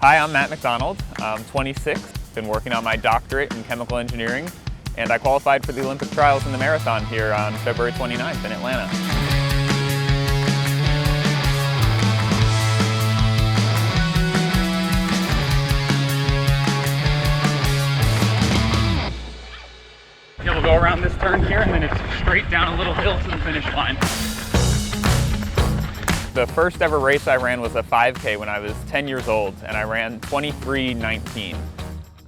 Hi, I'm Matt McDonald. I'm 26, been working on my doctorate in chemical engineering, and I qualified for the Olympic trials in the marathon here on February 29th in Atlanta. We'll go around this turn here, and then it's straight down a little hill to the finish line. The first ever race I ran was a 5K when I was 10 years old, and I ran 23:19.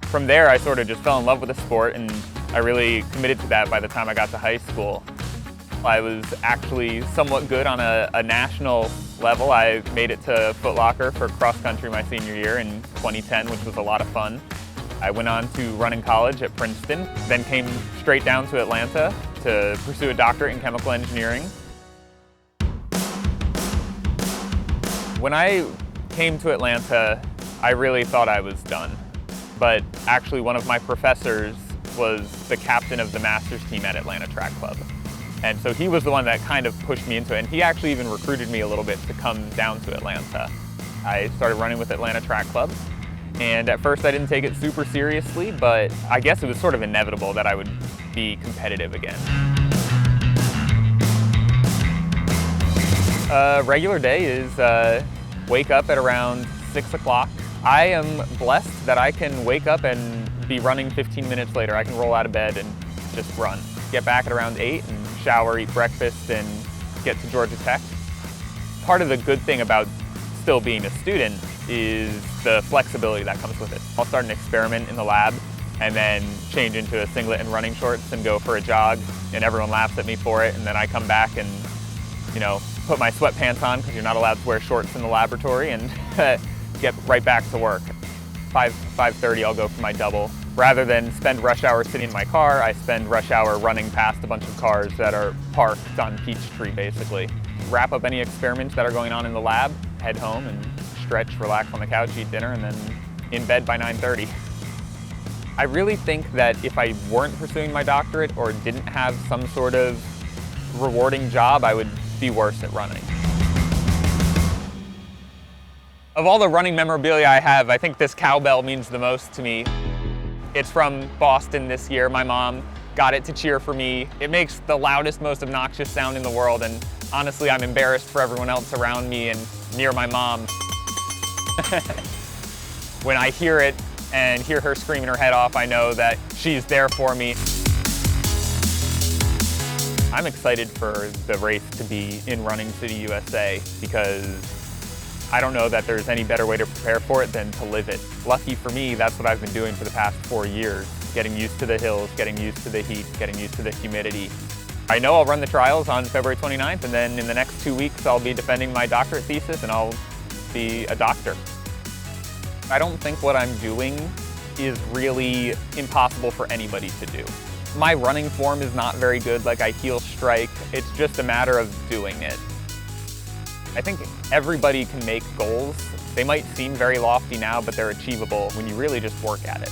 From there, I sort of just fell in love with the sport, and I really committed to that by the time I got to high school. I was actually somewhat good on a national level. I made it to Foot Locker for cross country my senior year in 2010, which was a lot of fun. I went on to run in college at Princeton, then came straight down to Atlanta to pursue a doctorate in chemical engineering. When I came to Atlanta, I really thought I was done. But actually one of my professors was the captain of the masters team at Atlanta Track Club. And so he was the one that kind of pushed me into it, and he actually even recruited me a little bit to come down to Atlanta. I started running with Atlanta Track Club, and at first I didn't take it super seriously, but I guess it was sort of inevitable that I would be competitive again. A regular day is wake up at around 6 o'clock. I am blessed that I can wake up and be running 15 minutes later. I can roll out of bed and just run. Get back at around 8 and shower, eat breakfast, and get to Georgia Tech. Part of the good thing about still being a student is the flexibility that comes with it. I'll start an experiment in the lab and then change into a singlet and running shorts and go for a jog, and everyone laughs at me for it, and then I come back and, put my sweatpants on because you're not allowed to wear shorts in the laboratory, and get right back to work. 5:30 I'll go for my double. Rather than spend rush hour sitting in my car, I spend rush hour running past a bunch of cars that are parked on Peachtree, basically. Wrap up any experiments that are going on in the lab, head home and stretch, relax on the couch, eat dinner, and then in bed by 9:30. I really think that if I weren't pursuing my doctorate or didn't have some sort of rewarding job, I would be worse at running. Of all the running memorabilia I have, I think this cowbell means the most to me. It's from Boston this year. My mom got it to cheer for me. It makes the loudest, most obnoxious sound in the world, and honestly, I'm embarrassed for everyone else around me and near my mom. When I hear it and hear her screaming her head off, I know that she's there for me. I'm excited for the race to be in Running City, USA, because I don't know that there's any better way to prepare for it than to live it. Lucky for me, that's what I've been doing for the past 4 years. Getting used to the hills, getting used to the heat, getting used to the humidity. I know I'll run the trials on February 29th, and then in the next 2 weeks I'll be defending my doctorate thesis and I'll be a doctor. I don't think what I'm doing is really impossible for anybody to do. My running form is not very good, like I heel strike. It's just a matter of doing it. I think everybody can make goals. They might seem very lofty now, but they're achievable when you really just work at it.